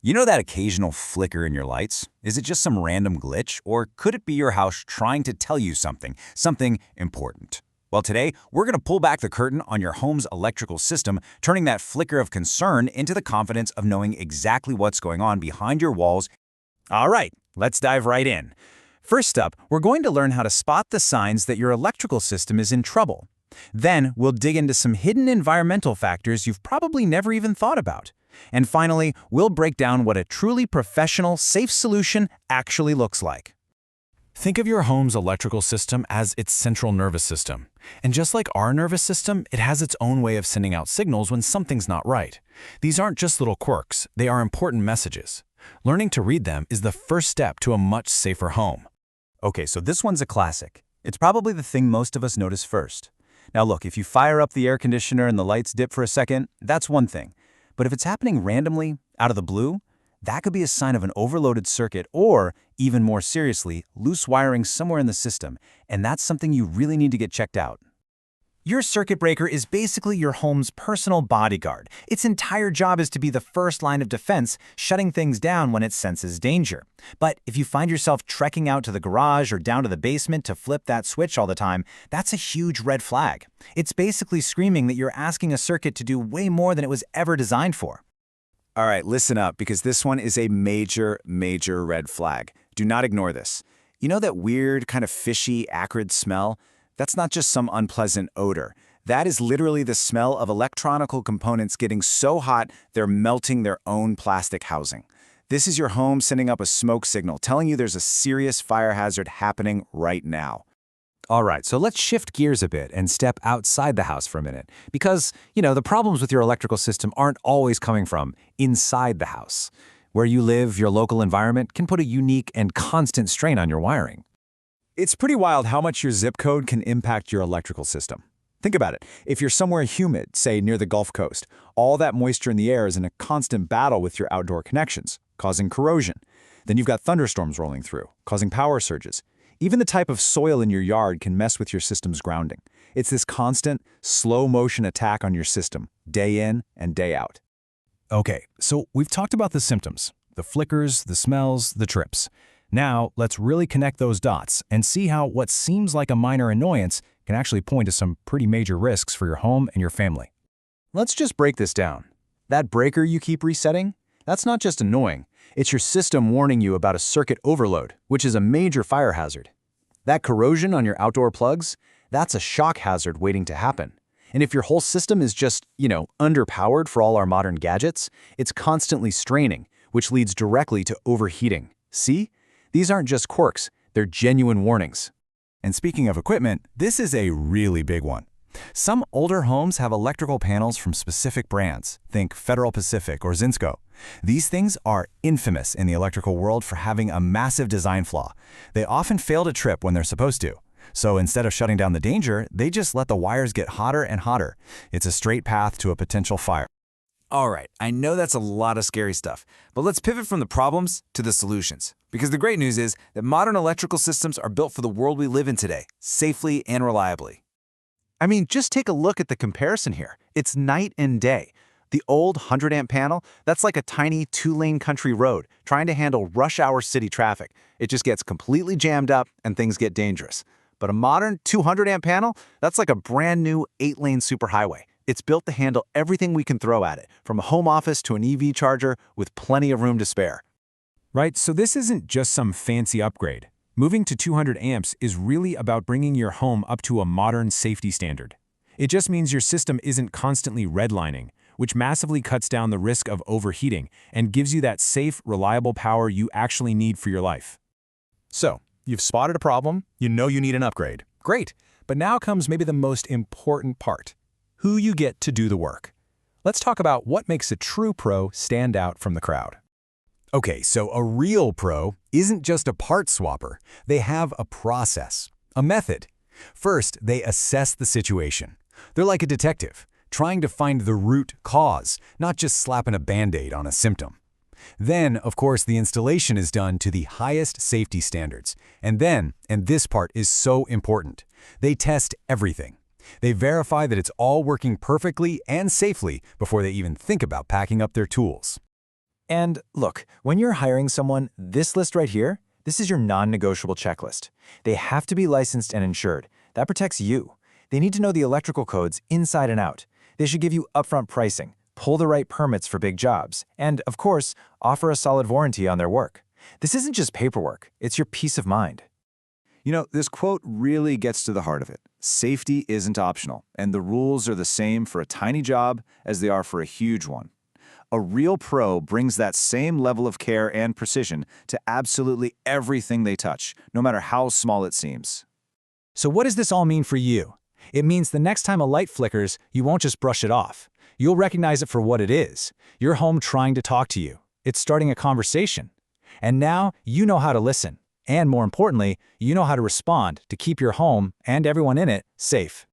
You know that occasional flicker in your lights? Is it just some random glitch, or could it be your house trying to tell you something important? Well, today, we're going to pull back the curtain on your home's electrical system, turning that flicker of concern into the confidence of knowing exactly what's going on behind your walls. All right, let's dive right in. First up, we're going to learn how to spot the signs that your electrical system is in trouble. Then, we'll dig into some hidden environmental factors you've probably never even thought about. And finally, we'll break down what a truly professional, safe solution actually looks like. Think of your home's electrical system as its central nervous system. And just like our nervous system, it has its own way of sending out signals when something's not right. These aren't just little quirks, they are important messages. Learning to read them is the first step to a much safer home. Okay, so this one's a classic. It's probably the thing most of us notice first. Now look, if you fire up the air conditioner and the lights dip for a second, that's one thing. But if it's happening randomly, out of the blue, that could be a sign of an overloaded circuit or, even more seriously, loose wiring somewhere in the system, and that's something you really need to get checked out. Your circuit breaker is basically your home's personal bodyguard. Its entire job is to be the first line of defense, shutting things down when it senses danger. But if you find yourself trekking out to the garage or down to the basement to flip that switch all the time, that's a huge red flag. It's basically screaming that you're asking a circuit to do way more than it was ever designed for. All right, listen up, because this one is a major red flag. Do not ignore this. You know that weird, kind of fishy, acrid smell? That's not just some unpleasant odor. That is literally the smell of electronical components getting so hot they're melting their own plastic housing. This is your home sending up a smoke signal, telling you there's a serious fire hazard happening right now. All right, so let's shift gears a bit and step outside the house for a minute. Because, the problems with your electrical system aren't always coming from inside the house. Where you live, your local environment can put a unique and constant strain on your wiring. It's pretty wild how much your zip code can impact your electrical system. Think about it. If you're somewhere humid, say near the Gulf Coast, all that moisture in the air is in a constant battle with your outdoor connections, causing corrosion. Then you've got thunderstorms rolling through, causing power surges. Even the type of soil in your yard can mess with your system's grounding. It's this constant, slow-motion attack on your system, day in and day out. Okay, so we've talked about the symptoms, the flickers, the smells, the trips. Now, let's really connect those dots and see how what seems like a minor annoyance can actually point to some pretty major risks for your home and your family. Let's just break this down. That breaker you keep resetting, that's not just annoying. It's your system warning you about a circuit overload, which is a major fire hazard. That corrosion on your outdoor plugs, that's a shock hazard waiting to happen. And if your whole system is just, underpowered for all our modern gadgets, it's constantly straining, which leads directly to overheating. See? These aren't just quirks, they're genuine warnings. And speaking of equipment, this is a really big one. Some older homes have electrical panels from specific brands. Think Federal Pacific or Zinsco. These things are infamous in the electrical world for having a massive design flaw. They often fail to trip when they're supposed to. So instead of shutting down the danger, they just let the wires get hotter and hotter. It's a straight path to a potential fire. All right, I know that's a lot of scary stuff, but let's pivot from the problems to the solutions. Because the great news is that modern electrical systems are built for the world we live in today, safely and reliably. I mean, just take a look at the comparison here. It's night and day. The old 100-amp panel, that's like a tiny 2-lane country road trying to handle rush-hour city traffic. It just gets completely jammed up and things get dangerous. But a modern 200-amp panel, that's like a brand new 8-lane superhighway. It's built to handle everything we can throw at it, from a home office to an EV charger with plenty of room to spare. Right, so this isn't just some fancy upgrade. Moving to 200 amps is really about bringing your home up to a modern safety standard. It just means your system isn't constantly redlining, which massively cuts down the risk of overheating and gives you that safe, reliable power you actually need for your life. So, you've spotted a problem, you know you need an upgrade. Great, but now comes maybe the most important part. Who you get to do the work. Let's talk about what makes a true pro stand out from the crowd. Okay, so a real pro isn't just a part swapper. They have a process, a method. First, they assess the situation. They're like a detective, trying to find the root cause, not just slapping a Band-Aid on a symptom. Then, of course, the installation is done to the highest safety standards. And then, and this part is so important, they test everything. They verify that it's all working perfectly and safely before they even think about packing up their tools. And look, when you're hiring someone, this list right here, this is your non-negotiable checklist. They have to be licensed and insured. That protects you. They need to know the electrical codes inside and out. They should give you upfront pricing, pull the right permits for big jobs, and, of course, offer a solid warranty on their work. This isn't just paperwork, it's your peace of mind. You know, this quote really gets to the heart of it. Safety isn't optional, and the rules are the same for a tiny job as they are for a huge one. A real pro brings that same level of care and precision to absolutely everything they touch, no matter how small it seems. So what does this all mean for you? It means the next time a light flickers, you won't just brush it off. You'll recognize it for what it is. Your home trying to talk to you. It's starting a conversation. And now you know how to listen. And more importantly, you know how to respond to keep your home and everyone in it safe.